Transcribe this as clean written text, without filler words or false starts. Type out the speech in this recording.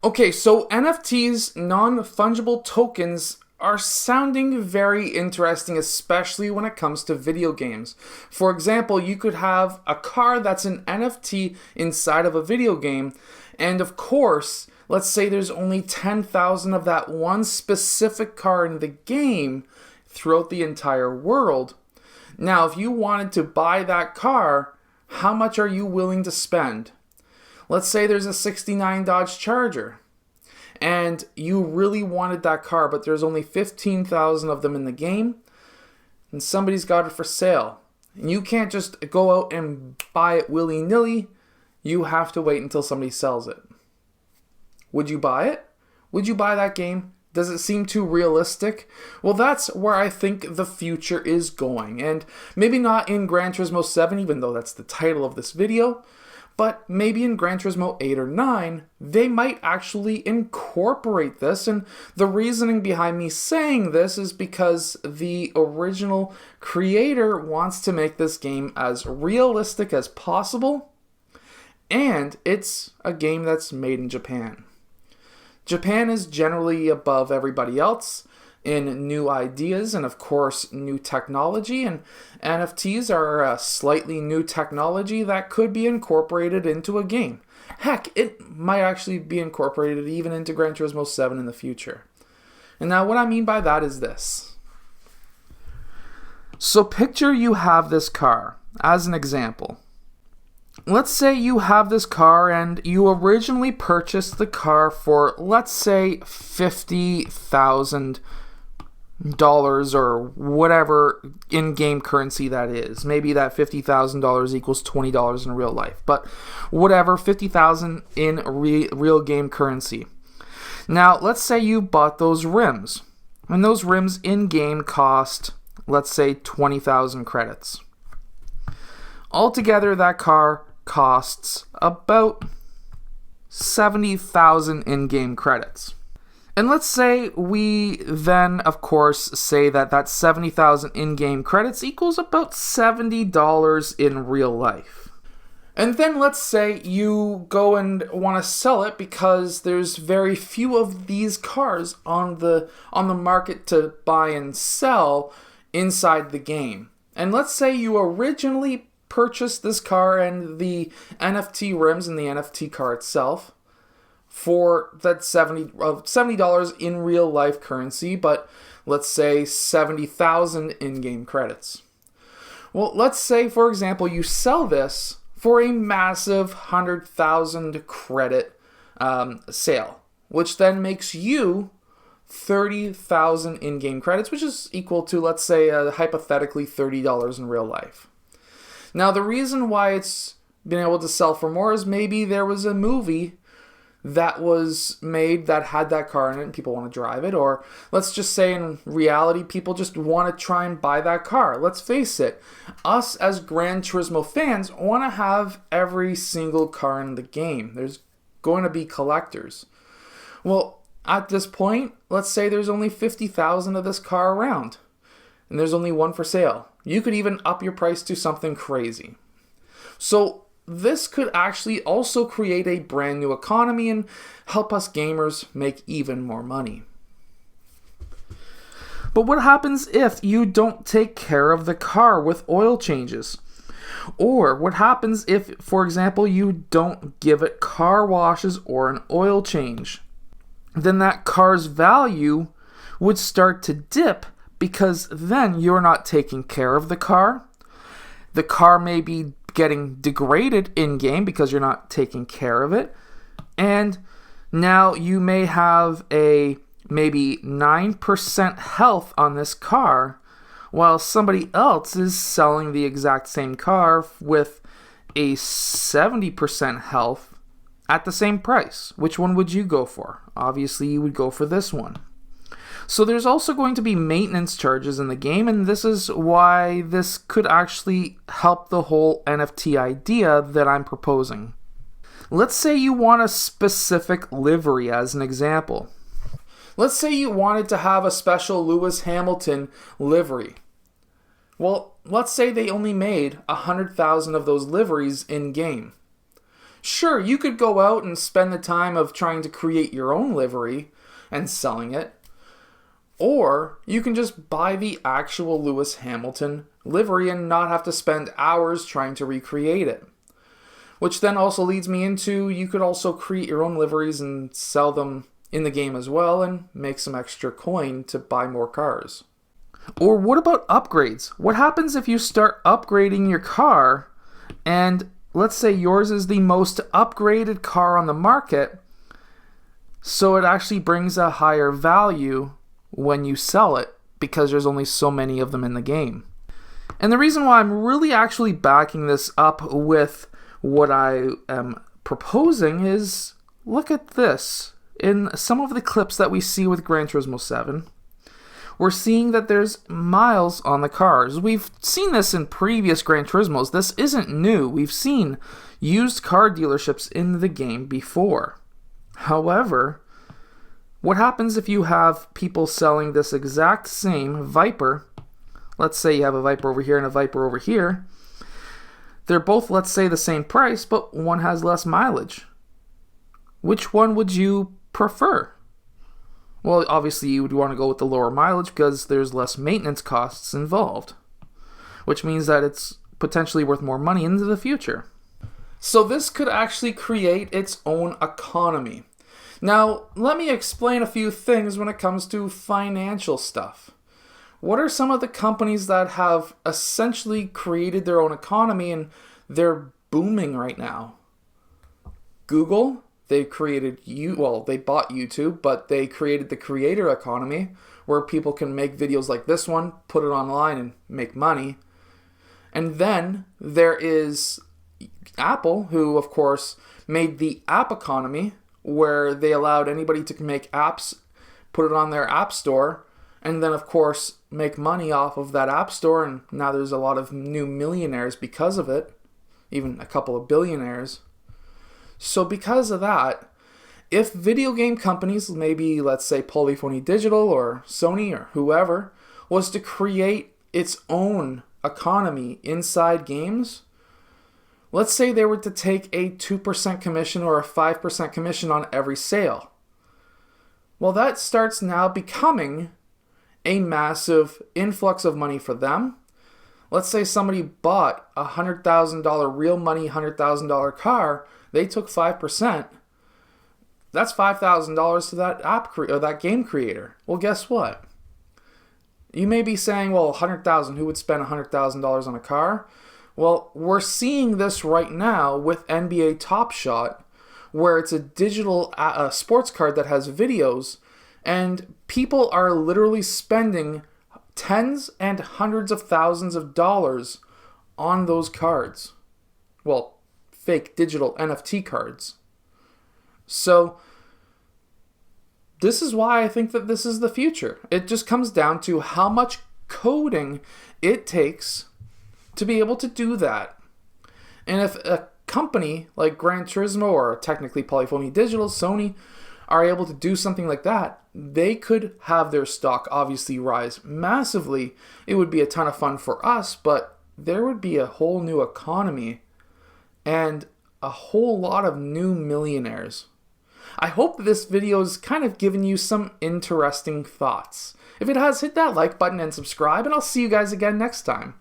Okay, so NFTs, non-fungible tokens, are sounding very interesting, especially when it comes to video games. For example, you could have a car that's an NFT inside of a video game, and of course, let's say there's only 10,000 of that one specific car in the game throughout the entire world. Now, if you wanted to buy that car, how much are you willing to spend? Let's say there's a 69 Dodge Charger, and you really wanted that car, but there's only 15,000 of them in the game, and somebody's got it for sale. And you can't just go out and buy it willy-nilly. You have to wait until somebody sells it. Would you buy it? Would you buy that game? Does it seem too realistic? Well, that's where I think the future is going. And maybe not in Gran Turismo 7, even though that's the title of this video, but maybe in Gran Turismo 8 or 9, they might actually incorporate this. And the reasoning behind me saying this is because the original creator wants to make this game as realistic as possible, and it's a game that's made in Japan. Japan is generally above everybody else in new ideas and, of course, new technology. And NFTs are a slightly new technology that could be incorporated into a game. Heck, it might actually be incorporated even into Gran Turismo 7 in the future. And now what I mean by that is this. So picture you have this car as an example. Let's say you have this car and you originally purchased the car for, let's say, $50,000 or whatever in-game currency that is. Maybe that $50,000 equals $20 in real life, but whatever, $50,000 in real game currency. Now, let's say you bought those rims, and those rims in-game cost, let's say, 20,000 credits. Altogether, that car costs about 70,000 in-game credits. And let's say we then, of course, say that 70,000 in-game credits equals about $70 in real life. And then let's say you go and want to sell it because there's very few of these cars on the market to buy and sell inside the game. And let's say you originally purchased this car and the NFT rims and the NFT car itself for that $70 in real life currency, but let's say 70,000 in-game credits. Well, let's say, for example, you sell this for a massive 100,000 credit sale, which then makes you 30,000 in-game credits, which is equal to, let's say, hypothetically $30 in real life. Now, the reason why it's been able to sell for more is maybe there was a movie that was made that had that car in it and people want to drive it. Or let's just say in reality, people just want to try and buy that car. Let's face it, us as Gran Turismo fans want to have every single car in the game. There's going to be collectors. Well, at this point, let's say there's only 50,000 of this car around, and there's only one for sale. You could even up your price to something crazy. So this could actually also create a brand new economy and help us gamers make even more money. But what happens if you don't take care of the car with oil changes? Or what happens if, for example, you don't give it car washes or an oil change? Then that car's value would start to dip, because then you're not taking care of the car. The car may be getting degraded in-game because you're not taking care of it. And now you may have a maybe 9% health on this car, while somebody else is selling the exact same car with a 70% health at the same price. Which one would you go for? Obviously, you would go for this one. So there's also going to be maintenance charges in the game, and this is why this could actually help the whole NFT idea that I'm proposing. Let's say you want a specific livery as an example. Let's say you wanted to have a special Lewis Hamilton livery. Well, let's say they only made 100,000 of those liveries in-game. Sure, you could go out and spend the time of trying to create your own livery and selling it, or you can just buy the actual Lewis Hamilton livery and not have to spend hours trying to recreate it. Which then also leads me into, you could also create your own liveries and sell them in the game as well and make some extra coin to buy more cars. Or what about upgrades? What happens if you start upgrading your car and let's say yours is the most upgraded car on the market, so it actually brings a higher value when you sell it because there's only so many of them in the game. And the reason why I'm really actually backing this up with what I am proposing is, look at this. In some of the clips that we see with Gran Turismo 7, we're seeing that there's miles on the cars. We've seen this in previous Gran Turismos. This isn't new. We've seen used car dealerships in the game before. However, what happens if you have people selling this exact same Viper? Let's say you have a Viper over here and a Viper over here. They're both, let's say, the same price, but one has less mileage. Which one would you prefer? Well, obviously you would want to go with the lower mileage because there's less maintenance costs involved, which means that it's potentially worth more money into the future. So this could actually create its own economy. Now, let me explain a few things when it comes to financial stuff. What are some of the companies that have essentially created their own economy and they're booming right now? Google. They created they bought YouTube, but they created the creator economy where people can make videos like this one, put it online and make money. And then there is Apple, who of course made the app economy where they allowed anybody to make apps, put it on their app store, and then of course make money off of that app store. And now there's a lot of new millionaires because of it, even a couple of billionaires. So because of that, if video game companies, maybe let's say Polyphony Digital or Sony or whoever, was to create its own economy inside games, let's say they were to take a 2% commission or a 5% commission on every sale. Well, that starts now becoming a massive influx of money for them. Let's say somebody bought a $100,000 real money, $100,000 car. They took 5%. That's $5,000 to that or that game creator. Well, guess what? You may be saying, well, $100,000. Who would spend $100,000 on a car? Well, we're seeing this right now with NBA Top Shot, where it's a digital sports card that has videos, and people are literally spending tens and hundreds of thousands of dollars on those cards. Well, fake digital NFT cards. So this is why I think that this is the future. It just comes down to how much coding it takes to be able to do that. And if a company like Gran Turismo or technically Polyphony Digital, Sony, are able to do something like that, they could have their stock obviously rise massively. It would be a ton of fun for us, but there would be a whole new economy and a whole lot of new millionaires. I hope this video has kind of given you some interesting thoughts. If it has, hit that like button and subscribe, and I'll see you guys again next time.